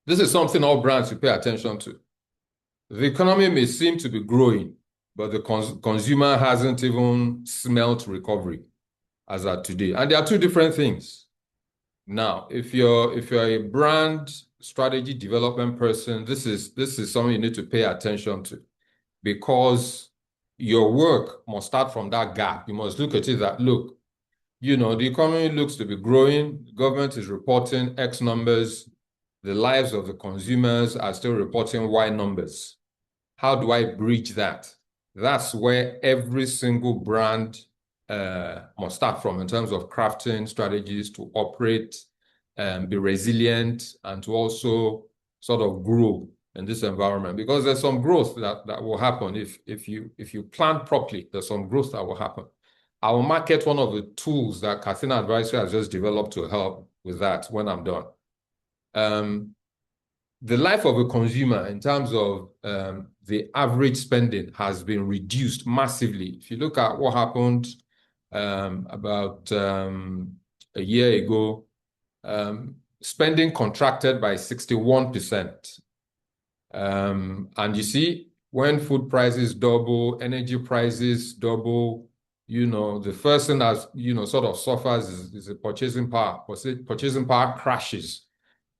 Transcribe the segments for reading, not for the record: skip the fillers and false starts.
This is something all brands should pay attention to. The economy may seem to be growing, but the consumer hasn't even smelt recovery as at today. And there are two different things. Now, if you're a brand strategy development person, this is something you need to pay attention to, because your work must start from that gap. You must look at it that, look, the economy looks to be growing, the government is reporting X numbers, the lives of the consumers are still reporting Y numbers. How do I bridge that? That's where every single brand must start from in terms of crafting strategies to operate, be resilient, and to also sort of grow in this environment. Because there's some growth that will happen if you plan properly. There's some growth that will happen. I will market one of the tools that Carthena Advisory has just developed to help with that when I'm done. The life of a consumer in terms of the average spending has been reduced massively. If you look at what happened about a year ago, spending contracted by 61%. And you see, when food prices double, energy prices double, the first thing that, sort of suffers is the purchasing power. Purchasing power crashes.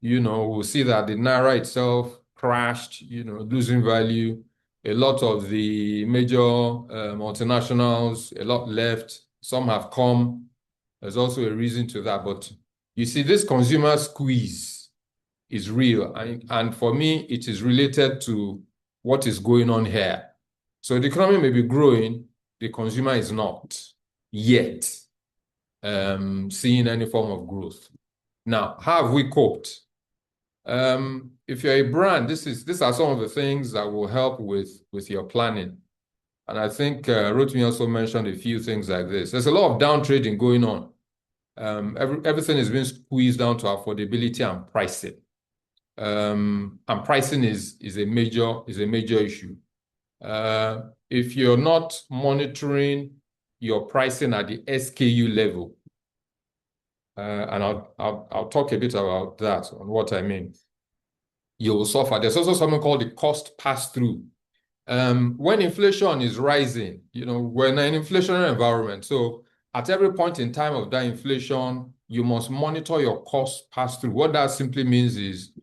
We'll see that the Naira itself crashed, losing value. A lot of the major multinationals, a lot left. Some have come. There's also a reason to that. But you see, this consumer squeeze is real. And for me, it is related to what is going on here. So the economy may be growing, the consumer is not yet seeing any form of growth. Now, how have we coped? If you're a brand, these are some of the things that will help with your planning. And I think Rotimi also mentioned a few things like this. There's a lot of down trading going on. Everything is being squeezed down to affordability and pricing. And pricing is a major issue. If you're not monitoring your pricing at the SKU level, and I'll talk a bit about that, on what I mean, you will suffer. There's also something called the cost pass-through. When inflation is rising, we're in an inflationary environment. So at every point in time of that inflation, you must monitor your cost pass-through. What that simply means is,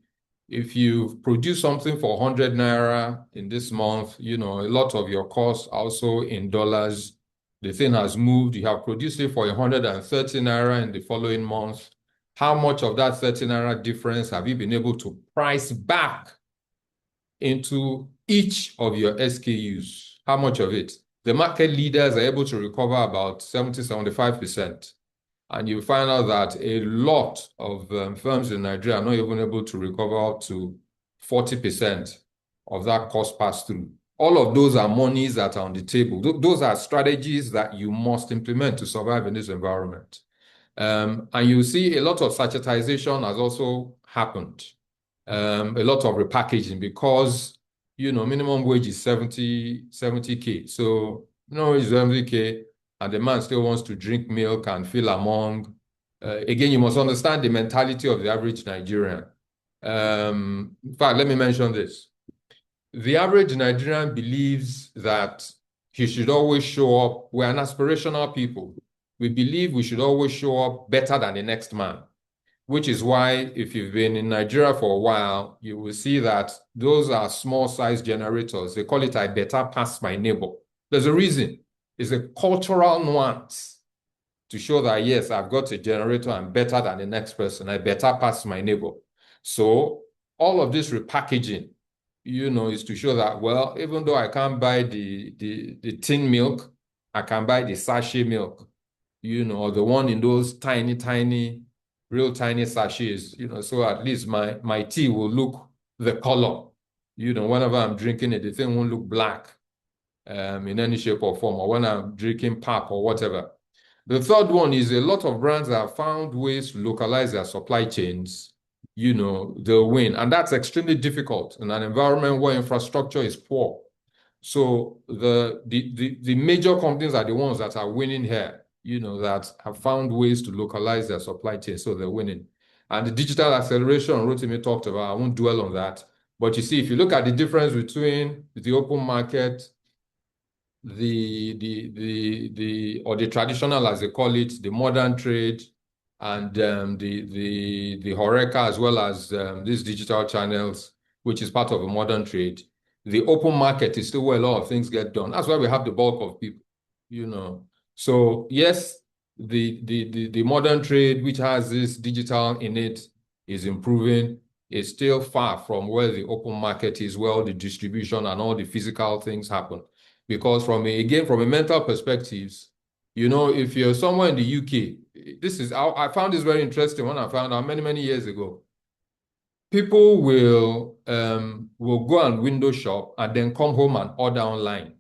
if you've produced something for 100 Naira in this month, a lot of your costs also in dollars. The thing has moved. You have produced it for 130 Naira in the following month. How much of that 30 Naira difference have you been able to price back into each of your SKUs? How much of it? The market leaders are able to recover about 70-75%. And you find out that a lot of firms in Nigeria are not even able to recover up to 40% of that cost pass-through. All of those are monies that are on the table. Those are strategies that you must implement to survive in this environment. And you see a lot of sachetization has also happened. A lot of repackaging, because, minimum wage is 70K. So, minimum wage is 70K. And the man still wants to drink milk and feel among. Again, you must understand the mentality of the average Nigerian. In fact, let me mention this. The average Nigerian believes that he should always show up. We're an aspirational people. We believe we should always show up better than the next man, which is why, if you've been in Nigeria for a while, you will see that those are small-sized generators. They call it, "I better pass my neighbor." There's a reason. It's a cultural nuance to show that, yes, I've got a generator, I'm better than the next person, I better pass my neighbor. So all of this repackaging, is to show that, well, even though I can't buy the tin milk, I can buy the sachet milk, or the one in those tiny, real tiny sachets, so at least my tea will look the color. Whenever I'm drinking it, the thing won't look black. In any shape or form, or when I'm drinking pap or whatever. The third one is, a lot of brands have found ways to localize their supply chains. They'll win. And that's extremely difficult in an environment where infrastructure is poor. So the major companies are the ones that are winning here, that have found ways to localize their supply chain, so they're winning. And the digital acceleration Rotimi talked about, I won't dwell on that. But you see, if you look at the difference between the open market, or the traditional, as they call it, the modern trade, and the Horeca, as well as these digital channels, which is part of a modern trade, the open market is still where a lot of things get done. That's why we have the bulk of people, you know. So yes, the modern trade, which has this digital in it, is improving. It's still far from where the open market is, where all the distribution and all the physical things happen. Because from a mental perspective, you know, if you're somewhere in the UK, I found this very interesting when I found out many, many years ago. People will go and window shop and then come home and order online.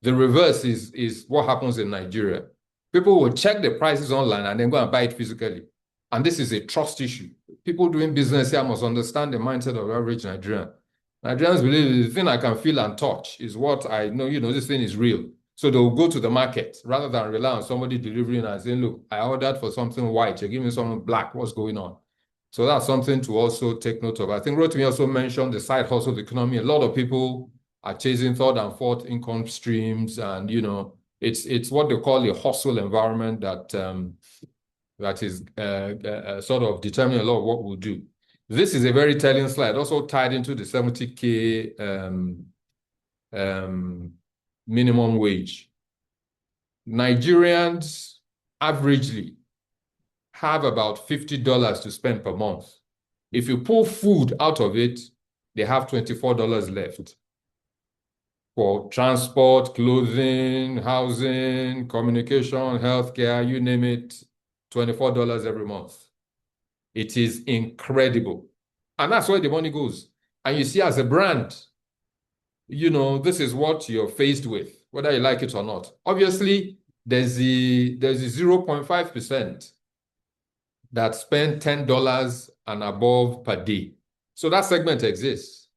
The reverse is what happens in Nigeria. People will check the prices online and then go and buy it physically. And this is a trust issue. People doing business here must understand the mindset of average Nigerian. Nigerians believe the thing I can feel and touch is what I know, you know, this thing is real. So they'll go to the market rather than rely on somebody delivering and saying, look, I ordered for something white, you're giving me something black, what's going on? So that's something to also take note of. I think Rotimi also mentioned the side hustle economy. A lot of people are chasing third and fourth income streams, and you know, it's what they call a hustle environment that is sort of determining a lot of what we'll do. This is a very telling slide, also tied into the 70K minimum wage. Nigerians averagely have about $50 to spend per month. If you pull food out of it, they have $24 left for transport, clothing, housing, communication, healthcare, you name it, $24 every month. It is incredible. And that's where the money goes. And you see, as a brand, you know, this is what you're faced with, whether you like it or not. Obviously, there's the 0.5% that spend $10 and above per day. So that segment exists.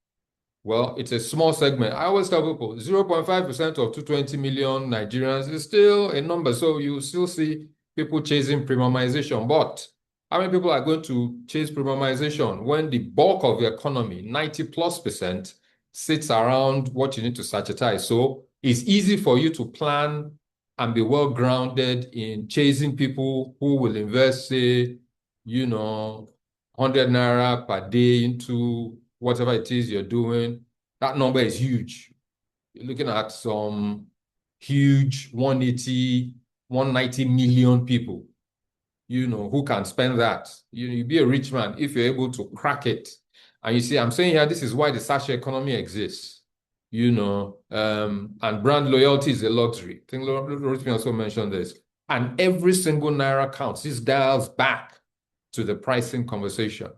Well, it's a small segment. I always tell people 0.5% of 220 million Nigerians is still a number. So you still see people chasing premiumization. But how many people are going to chase premiumization when the bulk of the economy, 90+%, sits around what you need to sachetize? So it's easy for you to plan and be well grounded in chasing people who will invest, say, you know, 100 naira per day into whatever it is you're doing. That number is huge. You're looking at some huge 180, 190 million people, you know, who can spend that. You be a rich man if you're able to crack it. And you see, I'm saying here, this is why the sachet economy exists, you know, and brand loyalty is a luxury. I think Rotimi also mentioned this. And every single naira counts. This dials back to the pricing conversation.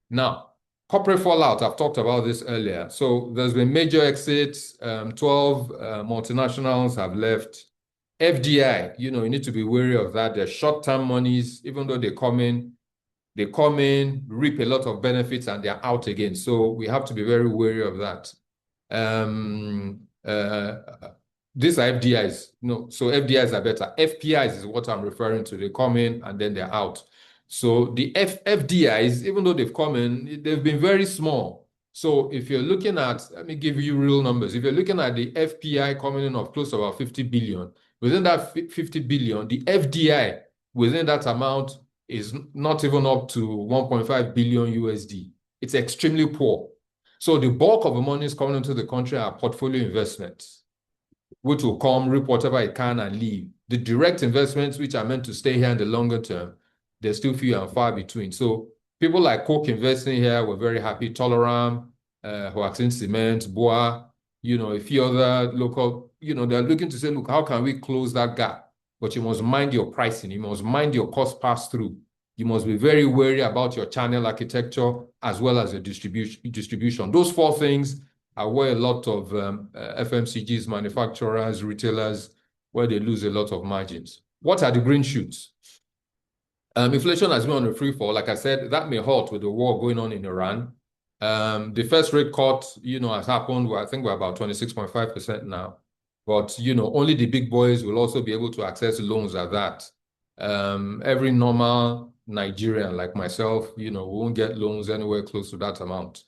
Now, corporate fallout, I've talked about this earlier. So there's been major exits. 12 multinationals have left. FDI, you know, you need to be wary of that. They're short-term monies, even though they come in, reap a lot of benefits, and they're out again. So we have to be very wary of that. These are FDIs. No, so FDIs are better. FPIs is what I'm referring to. They come in and then they're out. So the FDIs, even though they've come in, they've been very small. So if you're looking at, let me give you real numbers. If you're looking at the FPI coming in of close to about 50 billion, within that 50 billion, the FDI within that amount is not even up to 1.5 billion USD. It's extremely poor. So the bulk of the money is coming into the country are portfolio investments, which will come, reap whatever it can and leave. The direct investments, which are meant to stay here in the longer term, they're still few and far between. So people like Coke investing here, we're very happy. Tolaram, Huaxin Cement, Boa, you know, a few other local, you know, they're looking to say, look, how can we close that gap? But you must mind your pricing. You must mind your cost pass-through. You must be very wary about your channel architecture as well as your distribution. Those four things are where a lot of FMCGs, manufacturers, retailers, where they lose a lot of margins. What are the green shoots? Inflation has been on a free fall. Like I said, that may halt with the war going on in Iran. The first rate cut, you know, has happened. I think we're about 26.5% now. But, you know, only the big boys will also be able to access loans at that. Every normal non-Nigerian like myself, we won't get loans anywhere close to that amount.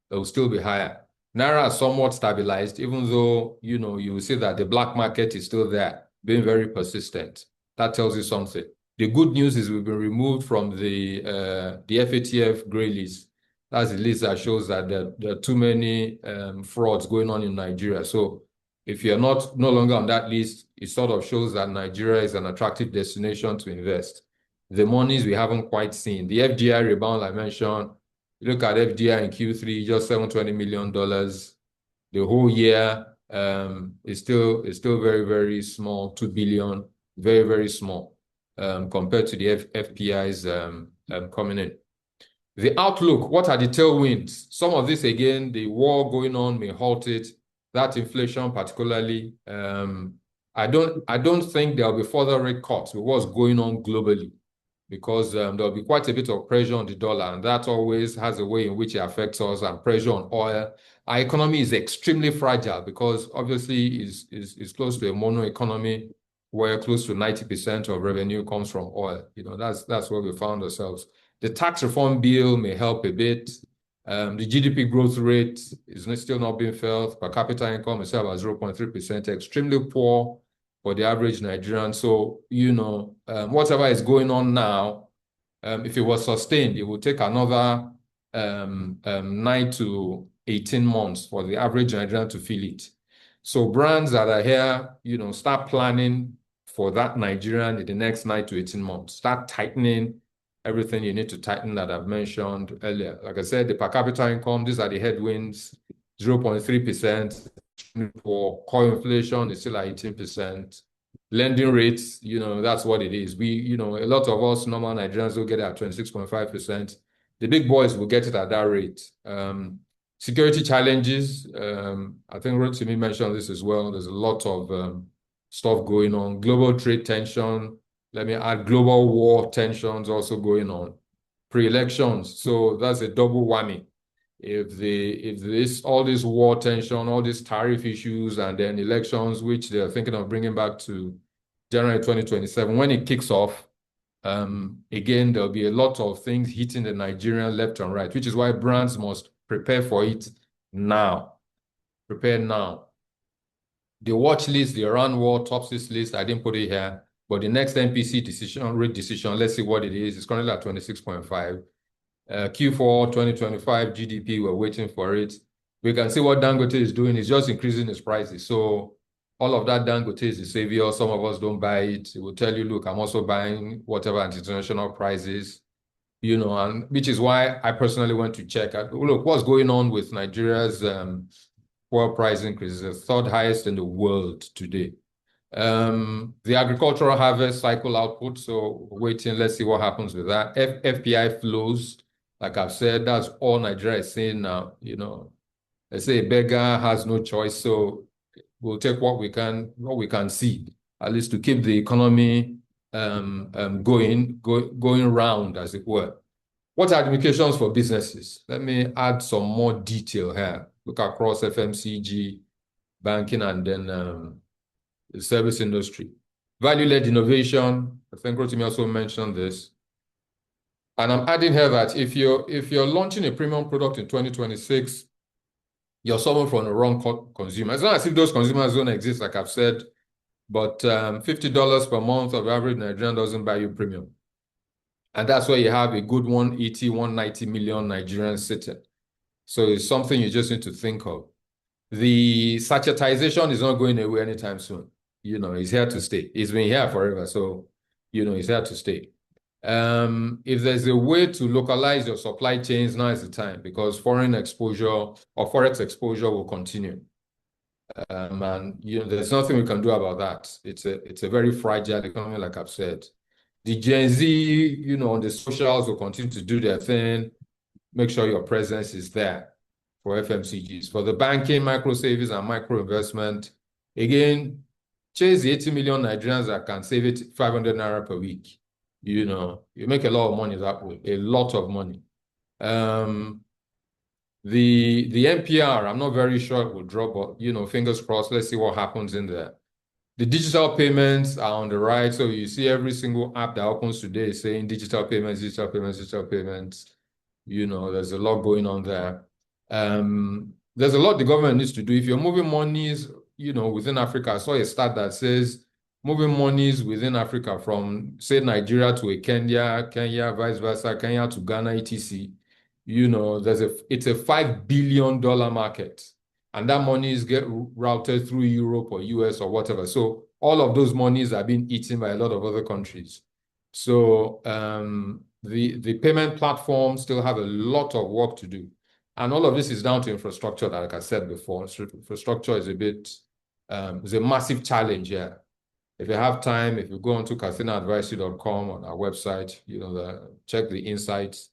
They will still be higher. Naira has somewhat stabilized, even though, you will see that the black market is still there, being very persistent. That tells you something. The good news is we've been removed from the FATF gray list. That's the list that shows that there are too many frauds going on in Nigeria. So if you're no longer on that list, it sort of shows that Nigeria is an attractive destination to invest. The monies we haven't quite seen. The FDI rebound I mentioned, you look at FDI in Q3, just $720 million. The whole year is still very, very small, 2 billion, very, very small compared to the FPIs coming in. The outlook, what are the tailwinds? Some of this, again, the war going on may halt it. That inflation particularly, I don't think there'll be further rate cuts with what's going on globally, because there'll be quite a bit of pressure on the dollar, and that always has a way in which it affects us, and pressure on oil. Our economy is extremely fragile because obviously is close to a mono economy where close to 90% of revenue comes from oil. That's where we found ourselves. The tax reform bill may help a bit. The GDP growth rate is still not being felt. Per capita income itself at 0.3%, extremely poor for the average Nigerian. So, whatever is going on now, if it was sustained, it would take another 9 to 18 months for the average Nigerian to feel it. So brands that are here, start planning for that Nigerian in the next 9 to 18 months. Start tightening everything you need to tighten that I've mentioned earlier. Like I said, the per capita income, these are the headwinds, 0.3%. For core inflation, it's still at 18%. Lending rates, that's what it is. A lot of us normal Nigerians will get it at 26.5%. The big boys will get it at that rate. Security challenges, I think Rotimi mentioned this as well. There's a lot of stuff going on. Global trade tension. Let me add global war tensions also going on. Pre-elections, so that's a double whammy. If all this war tension, all these tariff issues, and then elections, which they're thinking of bringing back to January 2027, when it kicks off, again, there'll be a lot of things hitting the Nigerian left and right, which is why brands must prepare for it now. Prepare now. The watch list, the Iran war, top 6 list, I didn't put it here, but the next MPC rate decision, let's see what it is. It's currently at 26.5. Q4 2025 GDP, we're waiting for it. We can see what Dangote is doing. It's just increasing its prices. So all of that Dangote is the savior. Some of us don't buy it. It will tell you, look, I'm also buying whatever international prices, and which is why I personally went to check out, look, what's going on with Nigeria's oil price increase. It's the third highest in the world today. The agricultural harvest cycle output, so waiting, let's see what happens with that. FPI flows, like I've said, that's all Nigeria is saying now. They say a beggar has no choice, so we'll take what we can see, at least to keep the economy going round, as it were. What are the implications for businesses? Let me add some more detail here. Look across FMCG, banking, and then the service industry. Value-led innovation, I think Rotimi also mentioned this. And I'm adding here that if you're launching a premium product in 2026, you're someone from the wrong consumer. It's not as if those consumers don't exist, like I've said, but $50 per month of average Nigerian doesn't buy you premium. And that's where you have a good 180, 190 million Nigerians sitting. So it's something you just need to think of. The sachetization is not going away anytime soon. It's here to stay. It's been here forever. So, it's here to stay. If there's a way to localize your supply chains, now is the time, because foreign exposure or forex exposure will continue. And there's nothing we can do about that. It's a very fragile economy, like I've said. The Gen Z, on the socials will continue to do their thing. Make sure your presence is there for FMCGs. For the banking, micro savings, and micro investment, again, chase the 80 million Nigerians that can save it 500 naira per week. You make a lot of money that way, a lot of money. The NPR, I'm not very sure it will drop, but fingers crossed. Let's see what happens in there. The digital payments are on the right. So you see every single app that opens today is saying digital payments, digital payments, digital payments. There's a lot going on there. There's a lot the government needs to do. If you're moving monies, within Africa, I saw a stat that says moving monies within Africa from, say, Nigeria to a Kenya, vice versa, Kenya to Ghana, etc. It's a $5 billion market. And that monies get routed through Europe or US or whatever. So all of those monies are being eaten by a lot of other countries. So the payment platforms still have a lot of work to do. And all of this is down to infrastructure, like I said before. So infrastructure is is a massive challenge here. If you have time, if you go onto carthenaadvisory.com on our website, check the insights.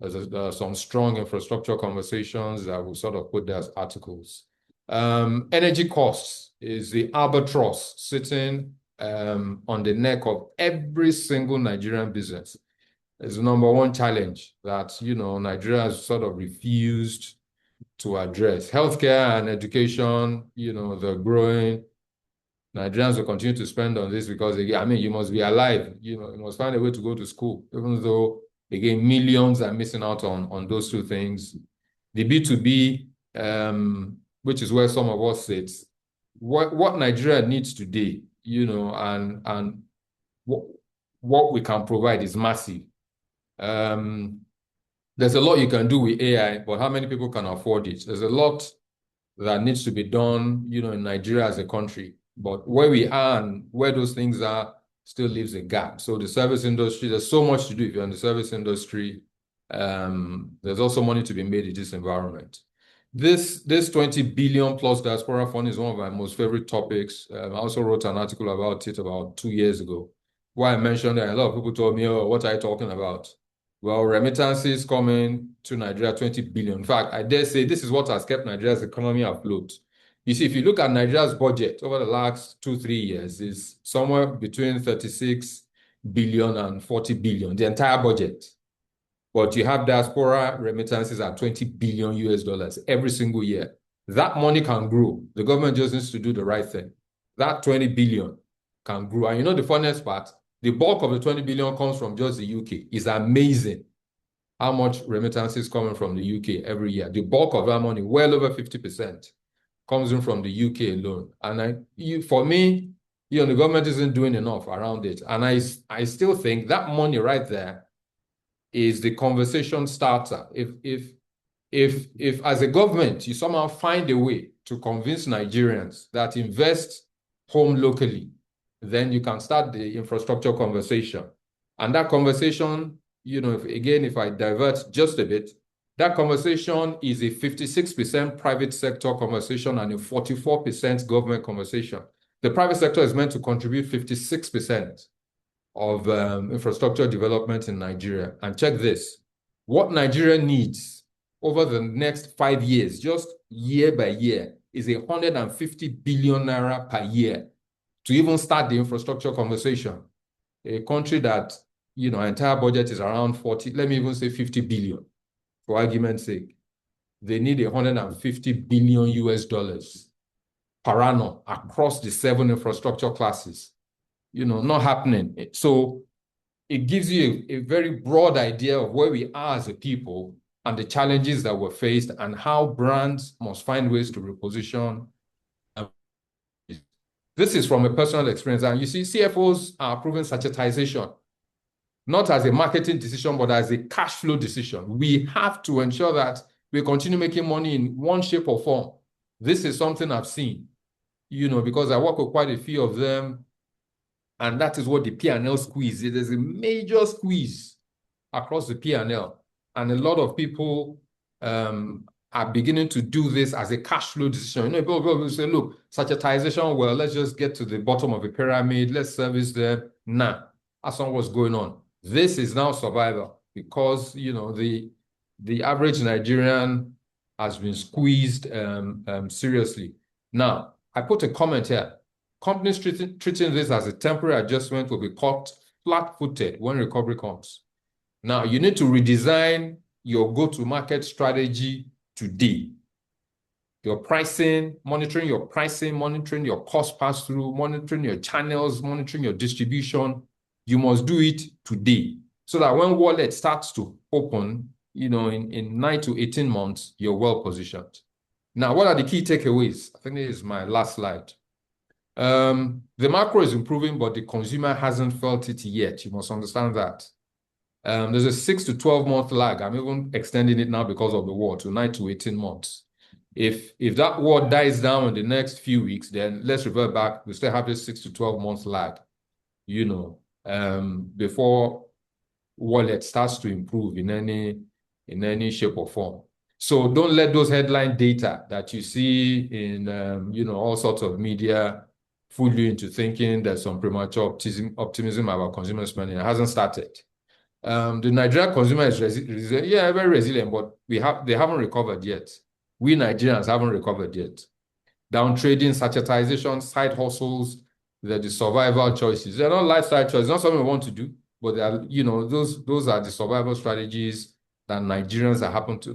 There are some strong infrastructure conversations that will sort of put there as articles. Energy costs is the albatross sitting on the neck of every single Nigerian business. It's the number one challenge that, Nigeria has sort of refused to address. Healthcare and education, they're growing. Nigerians will continue to spend on this because, again, you must be alive. You must find a way to go to school, even though, again, millions are missing out on those two things. The B2B, which is where some of us sit, what Nigeria needs today, and what we can provide is massive. There's a lot you can do with AI, but how many people can afford it? There's a lot that needs to be done, in Nigeria as a country. But where we are and where those things are still leaves a gap. So the service industry, there's so much to do if you're in the service industry. There's also money to be made in this environment. This 20 billion plus diaspora fund is one of my most favorite topics. I also wrote an article about it about 2 years ago, where I mentioned that a lot of people told me, oh, what are you talking about? Well, remittances coming to Nigeria, 20 billion. In fact, I dare say this is what has kept Nigeria's economy afloat. You see, if you look at Nigeria's budget over the last 2-3 years, is somewhere between 36 billion and 40 billion, the entire budget. But you have diaspora remittances at 20 billion US dollars every single year. That money can grow. The government just needs to do the right thing. That 20 billion can grow. And the funniest part, the bulk of the 20 billion comes from just the UK. It's amazing how much remittances coming from the UK every year. The bulk of that money, well over 50%, comes in from the UK alone. And for me, the government isn't doing enough around it. And I still think that money right there is the conversation starter. If as a government, you somehow find a way to convince Nigerians that invest home locally, then you can start the infrastructure conversation. And that conversation, if I divert just a bit, that conversation is a 56% private sector conversation and a 44% government conversation. The private sector is meant to contribute 56% of infrastructure development in Nigeria. And check this, what Nigeria needs over the next 5 years, just year by year, is 150 billion naira per year to even start the infrastructure conversation. A country that, entire budget is around 40, let me even say 50 billion, for argument's sake. They need 150 billion US dollars per annum across the 7 infrastructure classes. Not happening. So it gives you a very broad idea of where we are as a people and the challenges that we're faced and how brands must find ways to reposition. This is from a personal experience. And you see, CFOs are approving sachetization, not as a marketing decision, but as a cash flow decision. We have to ensure that we continue making money in one shape or form. This is something I've seen, because I work with quite a few of them. And that is what the P&L squeeze is. There's a major squeeze across the P&L. And a lot of people are beginning to do this as a cash flow decision. People will say, look, sachetization, well, let's just get to the bottom of the pyramid. Let's service them. Nah, that's not what's going on. This is now survival because, the average Nigerian has been squeezed seriously. Now, I put a comment here. Companies treating this as a temporary adjustment will be caught flat-footed when recovery comes. Now, you need to redesign your go-to-market strategy today. your pricing, monitoring your pricing, monitoring your cost pass-through, monitoring your channels, monitoring your distribution. You must do it today so that when wallet starts to open, in 9 to 18 months, you're well positioned. Now, what are the key takeaways? I think this is my last slide. The macro is improving, but the consumer hasn't felt it yet. You must understand that. There's a 6 to 12-month lag. I'm even extending it now because of the war to 9 to 18 months. If that war dies down in the next few weeks, then let's revert back. We still have this 6 to 12-month lag, before wallet starts to improve in any shape or form. So don't let those headline data that you see in all sorts of media fool you into thinking there's some premature optimism about consumer spending. It hasn't started. The Nigerian consumer is very resilient, but they haven't recovered yet. We Nigerians haven't recovered yet. Down trading, satirization, side hustles, they're the survival choices. They're not lifestyle choices. Not something we want to do, but they are, those are the survival strategies that Nigerians happen to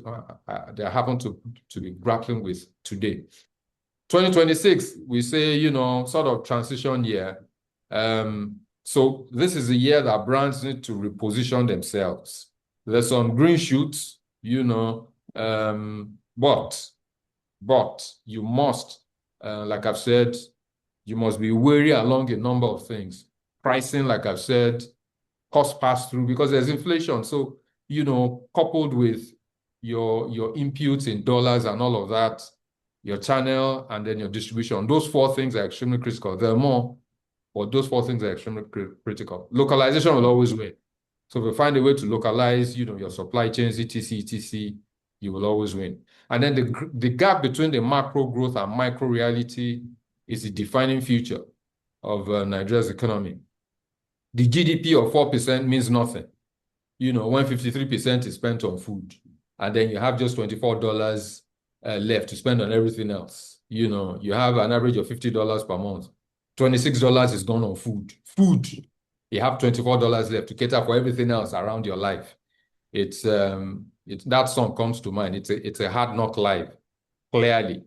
be grappling with today. 2026, we say, sort of transition year. So this is a year that brands need to reposition themselves. There's some green shoots, but you must, like I've said, you must be wary along a number of things. Pricing, like I've said, cost pass-through, because there's inflation. So, coupled with your inputs in dollars and all of that, your channel, and then your distribution, those 4 things are extremely critical. There are more, but those 4 things are extremely critical. Localization will always win. So if you find a way to localize, your supply chains, etc., you will always win. And then the gap between the macro growth and micro reality is the defining feature of Nigeria's economy. The GDP of 4% means nothing, when 53% is spent on food, and then you have just $24 left to spend on everything else. You have an average of $50 per month. $26 is gone on food. You have $24 left to cater for everything else around your life. That song comes to mind. It's a hard knock life, clearly,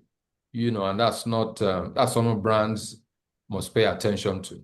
and that's something brands must pay attention to.